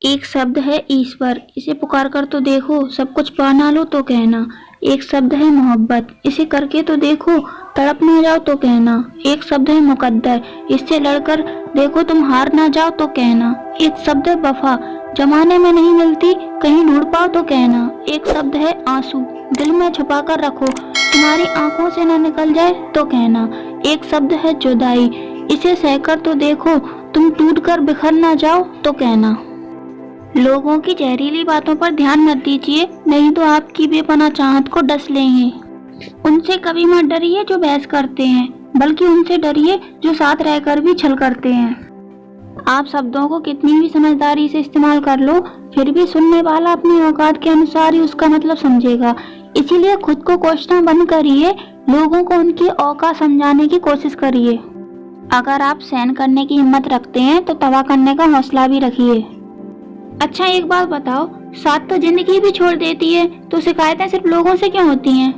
एक शब्द है ईश्वर, इसे पुकार कर तो देखो, सब कुछ पा ना लो तो कहना। एक शब्द है मोहब्बत, इसे करके तो देखो, तड़प ना जाओ तो कहना। एक शब्द है मुकद्दर, इससे लड़कर देखो तुम हार ना जाओ तो कहना। एक शब्द है वफा, जमाने में नहीं मिलती, कहीं ढूंढ पाओ तो कहना। एक शब्द है आंसू, दिल में छुपा कर रखो, तुम्हारी आंखों से ना निकल जाए तो कहना। एक शब्द है जुदाई, इसे सहकर तो देखो, तुम टूट कर बिखर ना जाओ तो कहना। लोगों की जहरीली बातों पर ध्यान मत दीजिए, नहीं तो आपकी बेपनाह चाहत को डस लेंगे। उनसे कभी मत डरिए जो बहस करते हैं, बल्कि उनसे डरिए जो साथ रहकर भी छल करते हैं। आप शब्दों को कितनी भी समझदारी से इस्तेमाल कर लो, फिर भी सुनने वाला अपनी औकात के अनुसार ही उसका मतलब समझेगा। इसीलिए खुद को कोसना बंद करिए, लोगों को उनकी औकात समझाने की कोशिश करिए। अगर आप सहन करने की हिम्मत रखते हैं तो तवा करने का हौसला भी रखिए। अच्छा एक बात बताओ, साथ तो जिंदगी भी छोड़ देती है, तो शिकायतें सिर्फ लोगों से क्यों होती हैं?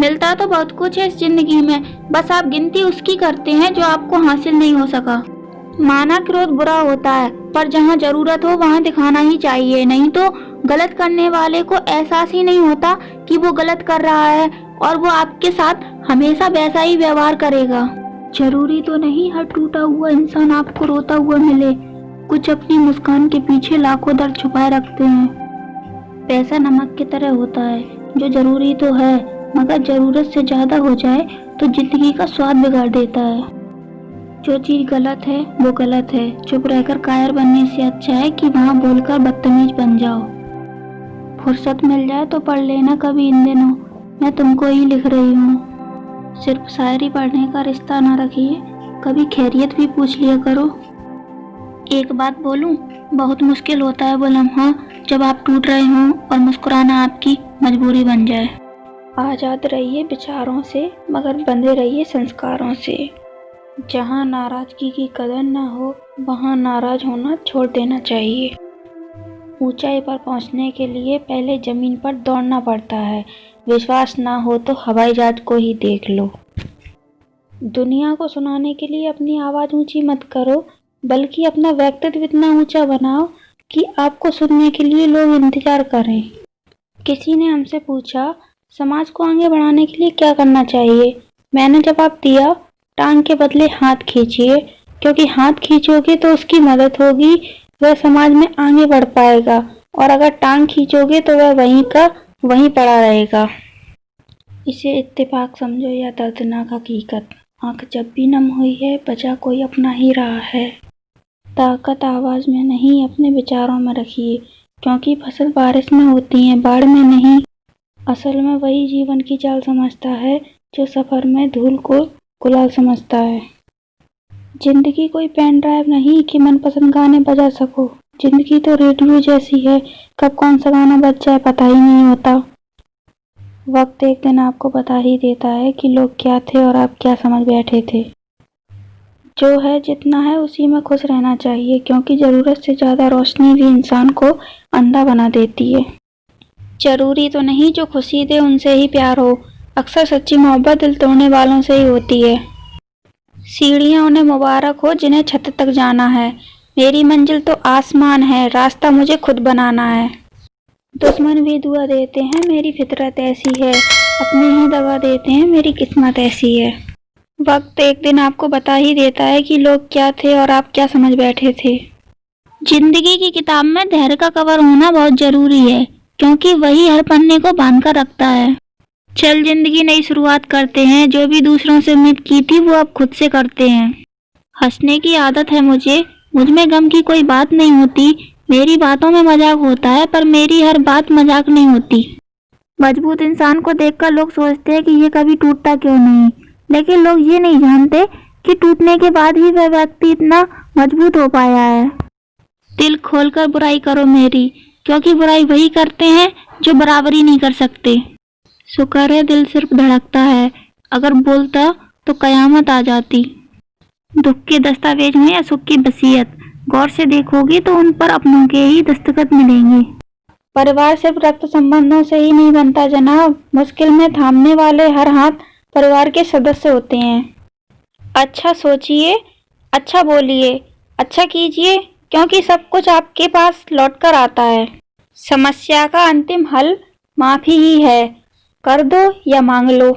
मिलता तो बहुत कुछ है इस जिंदगी में, बस आप गिनती उसकी करते हैं जो आपको हासिल नहीं हो सका। माना क्रोध बुरा होता है, पर जहाँ जरूरत हो वहाँ दिखाना ही चाहिए, नहीं तो गलत करने वाले को एहसास ही नहीं होता कि वो गलत कर रहा है, और वो आपके साथ हमेशा वैसा ही व्यवहार करेगा। जरूरी तो नहीं हर टूटा हुआ इंसान आपको रोता हुआ मिले, कुछ अपनी मुस्कान के पीछे लाखों दर्द छुपाए रखते हैं। पैसा नमक की तरह होता है, जो जरूरी तो है, मगर जरूरत से ज्यादा हो जाए तो जिंदगी का स्वाद बिगाड़ देता है। जो चीज गलत है वो गलत है, चुप रहकर कायर बनने से अच्छा है कि वहाँ बोलकर बदतमीज बन जाओ। फुर्सत मिल जाए तो पढ़ लेना कभी इन दिनों, मैं तुमको ही लिख रही हूँ। सिर्फ शायरी पढ़ने का रिश्ता ना रखिए, कभी खैरियत भी पूछ लिया करो। एक बात बोलूं, बहुत मुश्किल होता है वो लम्हा जब आप टूट रहे हों और मुस्कुराना आपकी मजबूरी बन जाए। आज़ाद रहिए विचारों से, मगर बंधे रहिए संस्कारों से। जहां नाराजगी की कदर ना हो, वहां नाराज होना छोड़ देना चाहिए। ऊंचाई पर पहुंचने के लिए पहले जमीन पर दौड़ना पड़ता है, विश्वास ना हो तो हवाई जहाज को ही देख लो। दुनिया को सुनाने के लिए अपनी आवाज़ ऊंची मत करो, बल्कि अपना व्यक्तित्व इतना ऊंचा बनाओ कि आपको सुनने के लिए लोग इंतजार करें। किसी ने हमसे पूछा, समाज को आगे बढ़ाने के लिए क्या करना चाहिए? मैंने जवाब दिया, टांग के बदले हाथ खींचिए, क्योंकि हाथ खींचोगे तो उसकी मदद होगी, वह समाज में आगे बढ़ पाएगा, और अगर टांग खींचोगे तो वह वहीं का वहीं पड़ा रहेगा। इसे इत्तेफाक समझो या दर्दनाक हकीकत, आंख जब भी नम हुई है, बचा कोई अपना ही रहा है। ताकत आवाज़ में नहीं, अपने विचारों में रखिए, क्योंकि फसल बारिश में होती है, बाढ़ में नहीं। असल में वही जीवन की चाल समझता है जो सफ़र में धूल को गुलाल समझता है। जिंदगी कोई पेन ड्राइव नहीं कि मनपसंद गाने बजा सको, जिंदगी तो रेडियो जैसी है, कब कौन सा गाना बज जाए पता ही नहीं होता। वक्त एक दिन आपको बता ही देता है कि लोग क्या थे और आप क्या समझ बैठे थे। जो है जितना है उसी में खुश रहना चाहिए, क्योंकि ज़रूरत से ज़्यादा रोशनी भी इंसान को अंधा बना देती है। जरूरी तो नहीं जो खुशी दे उनसे ही प्यार हो, अक्सर सच्ची मोहब्बत दिल तोड़ने वालों से ही होती है। सीढ़ियाँ उन्हें मुबारक हो जिन्हें छत तक जाना है, मेरी मंजिल तो आसमान है, रास्ता मुझे खुद बनाना है। दुश्मन भी दुआ देते हैं, मेरी फितरत ऐसी है, अपने ही दगा देते हैं, मेरी किस्मत ऐसी है। वक्त एक दिन आपको बता ही देता है कि लोग क्या थे और आप क्या समझ बैठे थे। जिंदगी की किताब में धैर्य का कवर होना बहुत जरूरी है, क्योंकि वही हर पन्ने को बांध कर रखता है। चल जिंदगी नई शुरुआत करते हैं, जो भी दूसरों से उम्मीद की थी वो अब खुद से करते हैं। हंसने की आदत है मुझे, मुझ में गम की कोई बात नहीं होती, मेरी बातों में मजाक होता है, पर मेरी हर बात मजाक नहीं होती। मजबूत इंसान को देखकर लोग सोचते हैं कि ये कभी टूटता क्यों नहीं, लेकिन लोग ये नहीं जानते कि टूटने के बाद ही वह व्यक्ति इतना मजबूत हो पाया है। दिल खोलकर बुराई करो मेरी, क्योंकि बुराई वही करते हैं जो बराबरी नहीं कर सकते। शुक्र है दिल सिर्फ धड़कता है, अगर बोलता तो कयामत आ जाती। दुख के दस्तावेज में या सुख की वसीयत, गौर से देखोगे तो उन पर अपनों के ही दस्तखत मिलेंगे। परिवार सिर्फ रक्त संबंधों से ही नहीं बनता जनाब, मुश्किल में थामने वाले हर हाथ परिवार के सदस्य होते हैं। अच्छा सोचिए, अच्छा बोलिए, अच्छा कीजिए, क्योंकि सब कुछ आपके पास लौट कर आता है। समस्या का अंतिम हल माफी ही है, कर दो या मांग लो।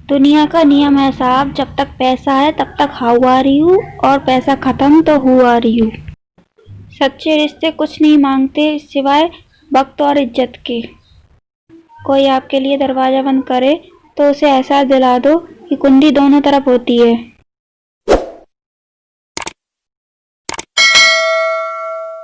दुनिया का नियम है साहब, जब तक पैसा है तब तक हाउ आर यू, और पैसा खत्म तो हु आर यू। सच्चे रिश्ते कुछ नहीं मांगते सिवाय वक्त और इज्जत के। कोई आपके लिए दरवाजा बंद करे तो उसे एहसास दिला दो कि कुंडी दोनों तरफ होती है।